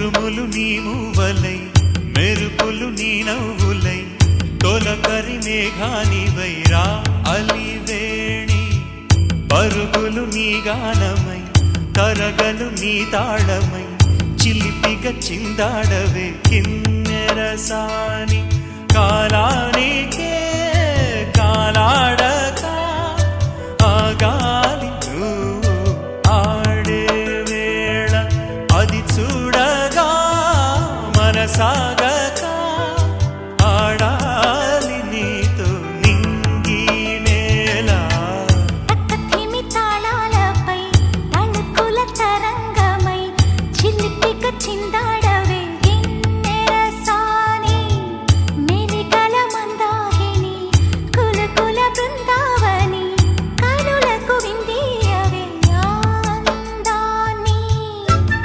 ఉరుములు నీ మూవలై మెరుపులు నీ నవ్వులై తొలకరి మేఘానివైరా అలివేణి పరుగులు నీ గానమై తరగలు నీ తాళమై చిలిపిగ చిందాడవే కిన్నెరసాని కాలానికే కాలాడక ఆగాలి నువ్వు ఆడే వేళ అది చూడగా మనసాగ